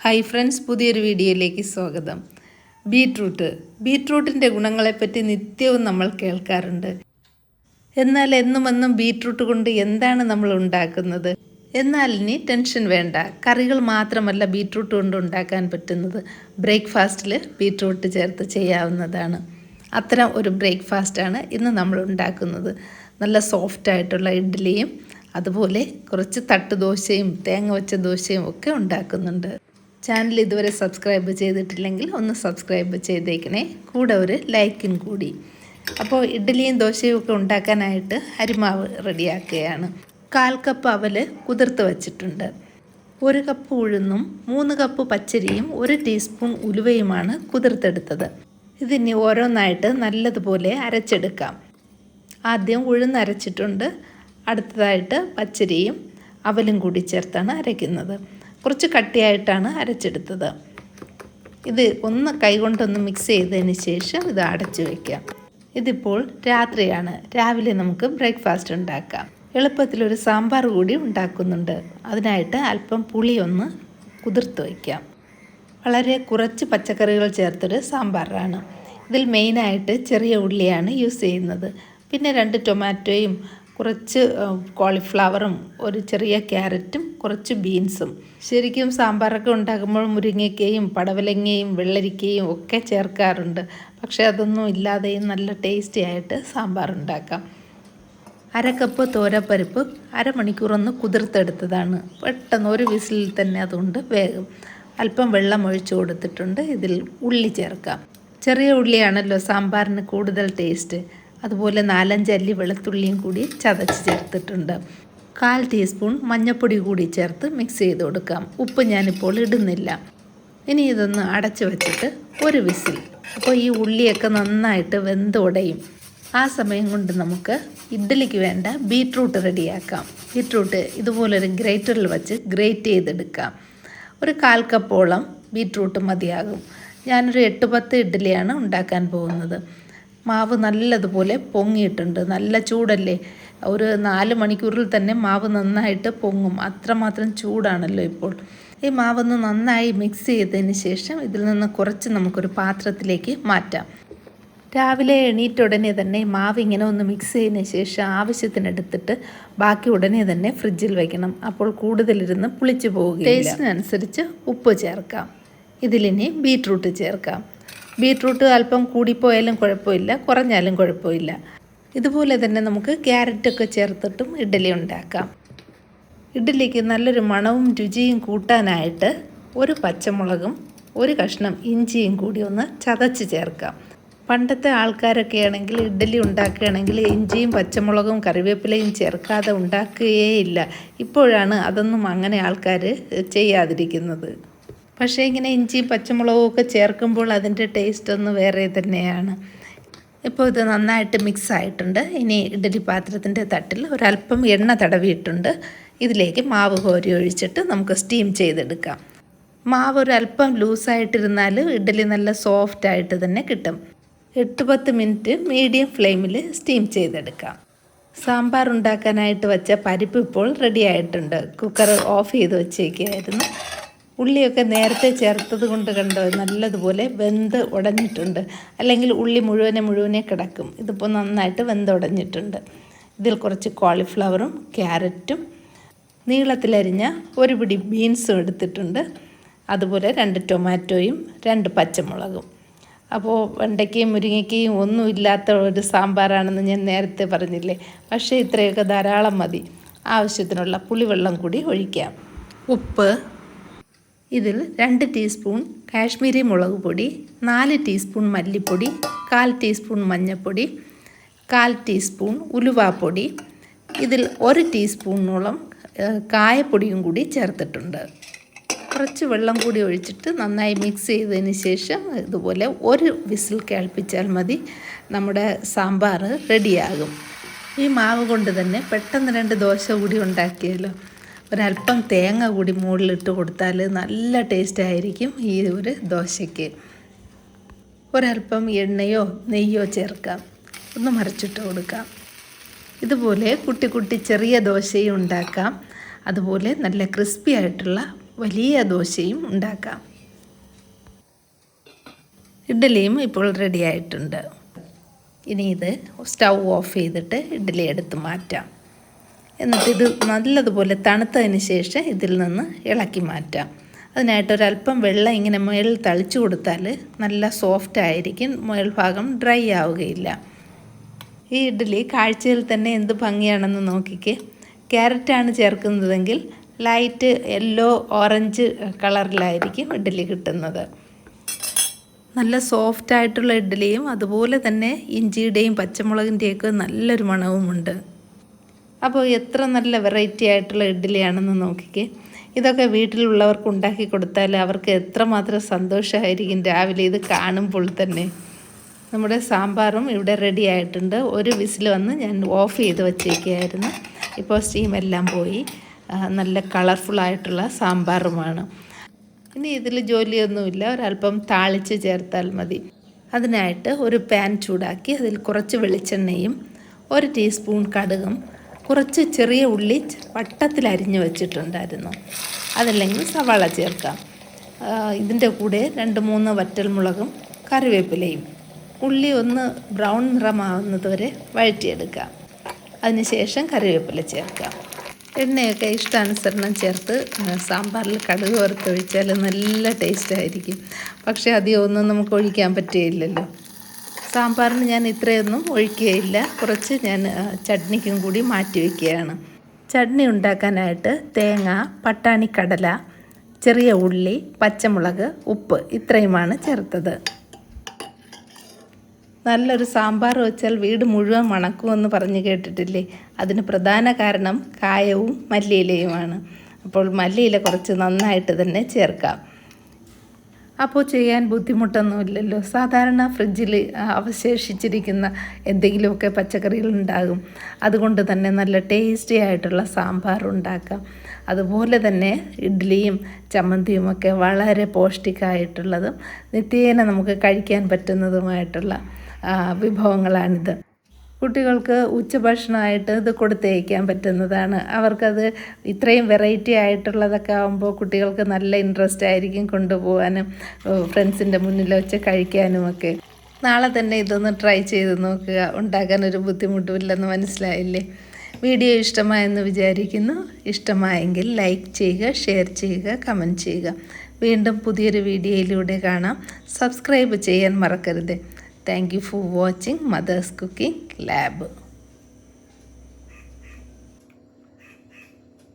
Hi friends, പുതിയൊരു വീഡിയോയിലേക്ക് സ്വാഗതം. ബീട്രൂട്ടിൻ്റെ ഗുണങ്ങളെപ്പറ്റി നിത്യവും നമ്മൾ കേൾക്കാറുണ്ട്. എന്നാൽ എന്നും ബീട്രൂട്ട് കൊണ്ട് എന്താണ് നമ്മൾ ഉണ്ടാക്കുന്നത്? എന്നാൽ ഇനി ടെൻഷൻ വേണ്ട. കറികൾ മാത്രമല്ല ബീട്രൂട്ട് കൊണ്ട് ഉണ്ടാക്കാൻ പറ്റുന്നത്. ബ്രേക്ക്ഫാസ്റ്റിൽ ബീട്രൂട്ട് ചേർത്ത് ചെയ്യാവുന്നതാണ്. അത്തരം ഒരു ബ്രേക്ക്ഫാസ്റ്റാണ് ഇന്ന് നമ്മൾ ഉണ്ടാക്കുന്നത്. നല്ല സോഫ്റ്റായിട്ടുള്ള ഇഡ്ഡലിയും അതുപോലെ കുറച്ച് തട്ടുദോശയും തേങ്ങ വെച്ച ദോശയും ഒക്കെ ഉണ്ടാക്കുന്നുണ്ട്. ചാനൽ ഇതുവരെ സബ്സ്ക്രൈബ് ചെയ്തിട്ടില്ലെങ്കിൽ ഒന്ന് സബ്സ്ക്രൈബ് ചെയ്തേക്കണേ, കൂടെ ഒരു ലൈക്കും കൂടി. അപ്പോൾ ഇഡ്ഡലിയും ദോശയും ഒക്കെ ഉണ്ടാക്കാനായിട്ട് അരിമാവ് റെഡിയാക്കുകയാണ്. 1/4 കപ്പ് അവല് കുതിർത്ത് വച്ചിട്ടുണ്ട്. 1 കപ്പ് ഉഴുന്നും 3 കപ്പ് പച്ചരിയും 1 ടീസ്പൂൺ ഉലുവയുമാണ് കുതിർത്തെടുത്തത്. ഇതിനി ഓരോന്നായിട്ട് നല്ലതുപോലെ അരച്ചെടുക്കാം. ആദ്യം ഉഴുന്ന് അരച്ചിട്ടുണ്ട്. അടുത്തതായിട്ട് പച്ചരിയും അവലും കൂടി ചേർത്താണ് അരയ്ക്കുന്നത്. കുറച്ച് കട്ടിയായിട്ടാണ് അരച്ചെടുത്തത്. ഇത് ഒന്ന് കൈകൊണ്ടൊന്ന് മിക്സ് ചെയ്തതിന് ശേഷം ഇത് അടച്ചു വയ്ക്കാം. ഇതിപ്പോൾ രാത്രിയാണ്. രാവിലെ നമുക്ക് ബ്രേക്ക്ഫാസ്റ്റ് ഉണ്ടാക്കാം. എളുപ്പത്തിലൊരു സാമ്പാർ കൂടി ഉണ്ടാക്കുന്നുണ്ട്. അതിനായിട്ട് അല്പം പുളി ഒന്ന് കുതിർത്ത് വയ്ക്കാം. വളരെ കുറച്ച് പച്ചക്കറികൾ ചേർത്തൊരു സാമ്പാറാണ്. ഇതിൽ മെയിനായിട്ട് ചെറിയ ഉള്ളിയാണ് യൂസ് ചെയ്യുന്നത്. പിന്നെ 2 ടൊമാറ്റോയും കുറച്ച് കോളിഫ്ലവറും ഒരു ചെറിയ ക്യാരറ്റും കുറച്ച് ബീൻസും. ശരിക്കും സാമ്പാറൊക്കെ ഉണ്ടാക്കുമ്പോൾ മുരിങ്ങയ്ക്കയും പടവലങ്ങയും വെള്ളരിക്കയും ഒക്കെ ചേർക്കാറുണ്ട്. പക്ഷേ അതൊന്നും ഇല്ലാതെയും നല്ല ടേസ്റ്റി ആയിട്ട് സാമ്പാർ ഉണ്ടാക്കാം. 1/2 കപ്പ് തോരപ്പരിപ്പ് അരമണിക്കൂറൊന്ന് കുതിർത്തെടുത്തതാണ്. പെട്ടെന്ന് ഒരു വിസിലിൽ തന്നെ അതുകൊണ്ട് വേഗം. അല്പം വെള്ളം ഒഴിച്ചു കൊടുത്തിട്ടുണ്ട്. ഇതിൽ ഉള്ളി ചേർക്കാം. ചെറിയ ഉള്ളിയാണല്ലോ സാമ്പാറിന് കൂടുതൽ ടേസ്റ്റ്. അതുപോലെ 4-5 അല്ലി വെളുത്തുള്ളിയും കൂടി ചതച്ച് ചേർത്തിട്ടുണ്ട്. 1/4 ടീസ്പൂൺ മഞ്ഞൾപ്പൊടി കൂടി ചേർത്ത് മിക്സ് ചെയ്ത് കൊടുക്കാം. ഉപ്പ് ഞാനിപ്പോൾ ഇടുന്നില്ല. ഇനി ഇതൊന്ന് അടച്ചു വച്ചിട്ട് ഒരു വിസിൽ. അപ്പോൾ ഈ ഉള്ളിയൊക്കെ നന്നായിട്ട് വെന്ത് ഉടയും. ആ സമയം കൊണ്ട് നമുക്ക് ഇഡ്ഡലിക്ക് വേണ്ട ബീട്രൂട്ട് റെഡിയാക്കാം. ബീട്രൂട്ട് ഇതുപോലൊരു ഗ്രേറ്ററിൽ വച്ച് ഗ്രേറ്റ് ചെയ്തെടുക്കാം. ഒരു 1/4 കപ്പോളം ബീട്രൂട്ട് മതിയാകും. ഞാനൊരു 8-10 ഇഡ്ഡലിയാണ് ഉണ്ടാക്കാൻ പോകുന്നത്. മാവ് നല്ലതുപോലെ പൊങ്ങിയിട്ടുണ്ട്. നല്ല ചൂടല്ലേ, ഒരു 4 മണിക്കൂറിൽ തന്നെ മാവ് നന്നായിട്ട് പൊങ്ങും. അത്രമാത്രം ചൂടാണല്ലോ ഇപ്പോൾ. ഈ മാവൊന്ന് നന്നായി മിക്സ് ചെയ്തതിന് ശേഷം ഇതിൽ നിന്ന് കുറച്ച് നമുക്കൊരു പാത്രത്തിലേക്ക് മാറ്റാം. രാവിലെ എണീറ്റ ഉടനെ തന്നെ മാവ് ഇങ്ങനെ ഒന്ന് മിക്സ് ചെയ്തതിന് ശേഷം ആവശ്യത്തിനെടുത്തിട്ട് ബാക്കി ഉടനെ തന്നെ ഫ്രിഡ്ജിൽ വയ്ക്കണം. അപ്പോൾ കൂടുതലിരുന്ന് പുളിച്ചു പോവുകയില്ല. ടേസ്റ്റിനനുസരിച്ച് ഉപ്പ് ചേർക്കാം. ഇതിലിനി ബീട്രൂട്ട് ചേർക്കാം. ബീട്രൂട്ട് അല്പം കൂടിപ്പോയാലും കുഴപ്പമില്ല, കുറഞ്ഞാലും കുഴപ്പമില്ല. ഇതുപോലെ തന്നെ നമുക്ക് ക്യാരറ്റൊക്കെ ചേർത്തിട്ടും ഇഡ്ഡലി ഉണ്ടാക്കാം. ഇഡ്ഡലിക്ക് നല്ലൊരു മണവും രുചിയും കൂട്ടാനായിട്ട് 1 പച്ചമുളകും 1 കഷ്ണം ഇഞ്ചിയും കൂടി ഒന്ന് ചതച്ച് ചേർക്കാം. പണ്ടത്തെ ആൾക്കാരൊക്കെ ആണെങ്കിൽ ഇഡ്ഡലി ഉണ്ടാക്കുകയാണെങ്കിൽ ഇഞ്ചിയും പച്ചമുളകും കറിവേപ്പിലയും ചേർക്കാതെ ഉണ്ടാക്കുകയേയില്ല. ഇപ്പോഴാണ് അതൊന്നും അങ്ങനെ ആൾക്കാർ ചെയ്യാതിരിക്കുന്നത്. പക്ഷേ ഇങ്ങനെ ഇഞ്ചിയും പച്ചമുളകും ഒക്കെ ചേർക്കുമ്പോൾ അതിൻ്റെ ടേസ്റ്റ് ഒന്ന് വേറെ തന്നെയാണ്. ഇപ്പോൾ ഇത് നന്നായിട്ട് മിക്സ് ആയിട്ടുണ്ട്. ഇനി ഇഡ്ഡലി പാത്രത്തിൻ്റെ തട്ടിൽ ഒരല്പം എണ്ണ തടവിയിട്ടുണ്ട്. ഇതിലേക്ക് മാവ് കോരി ഒഴിച്ചിട്ട് നമുക്ക് സ്റ്റീം ചെയ്തെടുക്കാം. മാവ് ഒരല്പം ലൂസായിട്ടിരുന്നാൽ ഇഡ്ഡലി നല്ല സോഫ്റ്റായിട്ട് തന്നെ കിട്ടും. 8-10 മിനിറ്റ് മീഡിയം ഫ്ലെയിമിൽ സ്റ്റീം ചെയ്തെടുക്കാം. സാമ്പാർ ഉണ്ടാക്കാനായിട്ട് വെച്ച പരിപ്പ് ഇപ്പോൾ റെഡി ആയിട്ടുണ്ട്. കുക്കർ ഓഫ് ചെയ്ത് വെച്ചേക്കായിരുന്നു. ഉള്ളിയൊക്കെ നേരത്തെ ചേർത്തത് കൊണ്ട് കണ്ടോ നല്ലതുപോലെ വെന്ത് ഉടഞ്ഞിട്ടുണ്ട്. അല്ലെങ്കിൽ ഉള്ളി മുഴുവനെ കിടക്കും. ഇതിപ്പോൾ നന്നായിട്ട് വെന്തുടഞ്ഞിട്ടുണ്ട്. ഇതിൽ കുറച്ച് കോളിഫ്ലവറും ക്യാരറ്റും നീളത്തിലരിഞ്ഞ 1 പിടി ബീൻസും എടുത്തിട്ടുണ്ട്. അതുപോലെ 2 ടൊമാറ്റോയും 2 പച്ചമുളകും. അപ്പോൾ വെണ്ടയ്ക്കയും മുരിങ്ങയ്ക്കയും ഒന്നും ഇല്ലാത്ത ഒരു സാമ്പാറാണെന്ന് ഞാൻ നേരത്തെ പറഞ്ഞില്ലേ. പക്ഷേ ഇത്രയൊക്കെ ധാരാളം മതി. ആവശ്യത്തിനുള്ള പുളിവെള്ളം കൂടി ഒഴിക്കാം. ഉപ്പ്, ഇതിൽ 2 ടീസ്പൂൺ കാശ്മീരി മുളക് പൊടി, 4 ടീസ്പൂൺ മല്ലിപ്പൊടി, 1/4 ടീസ്പൂൺ മഞ്ഞൾപ്പൊടി, 1/4 ടീസ്പൂൺ ഉലുവാപ്പൊടി, ഇതിൽ 1 ടീസ്പൂണോളം കായപ്പൊടിയും കൂടി ചേർത്തിട്ടുണ്ട്. കുറച്ച് വെള്ളം കൂടി ഒഴിച്ചിട്ട് നന്നായി മിക്സ് ചെയ്തതിന് ശേഷം ഇതുപോലെ 1 വിസിൽ കേൾപ്പിച്ചാൽ മതി. നമ്മുടെ സാമ്പാർ റെഡിയാകും. ഈ മാവ് കൊണ്ട് തന്നെ പെട്ടെന്ന് 2 ദോശ കൂടി ഉണ്ടാക്കിയാലോ. ഒരല്പം തേങ്ങ കൂടി മുകളിലിട്ട് കൊടുത്താൽ നല്ല ടേസ്റ്റ് ആയിരിക്കും ഈ ഒരു ദോശയ്ക്ക്. ഒരല്പം എണ്ണയോ നെയ്യോ ചേർക്കാം. ഒന്ന് മറിച്ചിട്ട് കൊടുക്കാം. ഇതുപോലെ കുട്ടി ചെറിയ ദോശയും ഉണ്ടാക്കാം. അതുപോലെ നല്ല ക്രിസ്പി ആയിട്ടുള്ള വലിയ ദോശയും ഉണ്ടാക്കാം. ഇഡ്ഡലിയും ഇപ്പോൾ റെഡി ആയിട്ടുണ്ട്. ഇനി ഇത് സ്റ്റൗ ഓഫ് ചെയ്തിട്ട് ഇഡ്ഡലി എടുത്ത് മാറ്റാം. എന്നിട്ട് ഇത് നല്ലതുപോലെ തണുത്തതിന് ശേഷം ഇതിൽ നിന്ന് ഇളക്കി മാറ്റാം. അതിനായിട്ട് ഒരല്പം വെള്ളം ഇങ്ങനെ മുകളിൽ തളിച്ചു കൊടുത്താൽ നല്ല സോഫ്റ്റ് ആയിരിക്കും, മുകൾ ഭാഗം ഡ്രൈ ആവുകയില്ല. ഈ ഇഡ്ഡലി കാഴ്ചയിൽ തന്നെ എന്ത് ഭംഗിയാണെന്ന് നോക്കിക്കേ. ക്യാരറ്റാണ് ചേർക്കുന്നതെങ്കിൽ ലൈറ്റ് യെല്ലോ ഓറഞ്ച് കളറിലായിരിക്കും ഇഡ്ഡലി കിട്ടുന്നത്. നല്ല സോഫ്റ്റ് ആയിട്ടുള്ള ഇഡ്ഡലിയും അതുപോലെ തന്നെ ഇഞ്ചിയുടെയും പച്ചമുളകിൻ്റെയൊക്കെ നല്ലൊരു മണവുമുണ്ട്. അപ്പോൾ എത്ര നല്ല വെറൈറ്റി ആയിട്ടുള്ള ഇഡ്ഡലിയാണെന്ന് നോക്കിക്കേ. ഇതൊക്കെ വീട്ടിലുള്ളവർക്ക് ഉണ്ടാക്കി കൊടുത്താൽ അവർക്ക് എത്രമാത്രം സന്തോഷമായിരിക്കും രാവിലെ ഇത് കാണുമ്പോൾ തന്നെ. നമ്മുടെ സാമ്പാറും ഇവിടെ റെഡി ആയിട്ടുണ്ട്. ഒരു വിസിൽ വന്ന് ഞാൻ ഓഫ് ചെയ്ത് വച്ചേക്കുകയായിരുന്നു. ഇപ്പോൾ സ്റ്റീമെല്ലാം പോയി നല്ല കളർഫുള്ളായിട്ടുള്ള സാമ്പാറുമാണ്. ഇനി ഇതിൽ ജോലിയൊന്നുമില്ല, ഒരല്പം താളിച്ച് ചേർത്താൽ മതി. അതിനായിട്ട് ഒരു പാൻ ചൂടാക്കി അതിൽ കുറച്ച് വെളിച്ചെണ്ണയും 1 ടീസ്പൂൺ കടുകും കുറച്ച് ചെറിയ ഉള്ളി വട്ടത്തിൽ അരിഞ്ഞ് വെച്ചിട്ടുണ്ടായിരുന്നു, അതല്ലെങ്കിൽ സവാള ചേർക്കാം. ഇതിൻ്റെ കൂടെ 2-3 വറ്റൽമുളകും കറിവേപ്പിലയും. ഉള്ളി ഒന്ന് ബ്രൗൺ നിറമാവുന്നത് വരെ വഴറ്റിയെടുക്കാം. അതിനുശേഷം കറിവേപ്പില ചേർക്കാം. എണ്ണയൊക്കെ ഇഷ്ടാനുസരണം ചേർത്ത് സാമ്പാറിൽ കടുക് വറുത്തൊഴിച്ചാൽ നല്ല ടേസ്റ്റായിരിക്കും. പക്ഷേ അധികം ഒന്നും നമുക്ക് ഒഴിക്കാൻ പറ്റുകയില്ലല്ലോ. സാമ്പാറിന് ഞാൻ ഇത്രയൊന്നും ഒഴിക്കുകയില്ല, കുറച്ച് ഞാൻ ചട്നിക്കും കൂടി മാറ്റി വയ്ക്കുകയാണ്. ചട്നി ഉണ്ടാക്കാനായിട്ട് തേങ്ങ, പട്ടാണിക്കടല, ചെറിയ ഉള്ളി, പച്ചമുളക്, ഉപ്പ് ഇത്രയുമാണ് ചേർത്തത്. നല്ലൊരു സാമ്പാർ വെച്ചാൽ വീട് മുഴുവൻ മണക്കുമെന്ന് പറഞ്ഞ് കേട്ടിട്ടില്ലേ? അതിന് പ്രധാന കാരണം കായവും മല്ലിയിലയുമാണ്. അപ്പോൾ മല്ലിയില കുറച്ച് നന്നായിട്ട് തന്നെ ചേർക്കാം. അപ്പോൾ ചെയ്യാൻ ബുദ്ധിമുട്ടൊന്നുമില്ലല്ലോ. സാധാരണ ഫ്രിഡ്ജിൽ അവശേഷിച്ചിരിക്കുന്ന എന്തെങ്കിലുമൊക്കെ പച്ചക്കറികളുണ്ടാകും. അതുകൊണ്ട് തന്നെ നല്ല ടേസ്റ്റി ആയിട്ടുള്ള സാമ്പാർ ഉണ്ടാക്കാം. അതുപോലെ തന്നെ ഇഡ്ഡലിയും ചമ്മന്തിയുമൊക്കെ വളരെ പൗഷ്ടികമായിട്ടുള്ളതും നിത്യേന നമുക്ക് കഴിക്കാൻ പറ്റുന്നതുമായിട്ടുള്ള വിഭവങ്ങളാണിത്. കുട്ടികൾക്ക് ഉച്ചഭക്ഷണമായിട്ട് ഇത് കൊടുത്തയക്കാൻ പറ്റുന്നതാണ്. അവർക്കത് ഇത്രയും വെറൈറ്റി ആയിട്ടുള്ളതൊക്കെ ആകുമ്പോൾ കുട്ടികൾക്ക് നല്ല ഇൻട്രസ്റ്റ് ആയിരിക്കും കൊണ്ടുപോകാനും ഫ്രണ്ട്സിൻ്റെ മുന്നിൽ വെച്ച് കഴിക്കാനുമൊക്കെ. നാളെ തന്നെ ഇതൊന്ന് ട്രൈ ചെയ്ത് നോക്കുക. ഉണ്ടാക്കാനൊരു ബുദ്ധിമുട്ടുമില്ലെന്ന് മനസ്സിലായില്ലേ? വീഡിയോ ഇഷ്ടമായെന്ന് വിചാരിക്കുന്നു. ഇഷ്ടമായെങ്കിൽ ലൈക്ക് ചെയ്യുക, ഷെയർ ചെയ്യുക, കമൻറ്റ് ചെയ്യുക. വീണ്ടും പുതിയൊരു വീഡിയോയിലൂടെ കാണാം. സബ്സ്ക്രൈബ് ചെയ്യാൻ മറക്കരുത്. Thank you for watching Mother's Cooking Lab.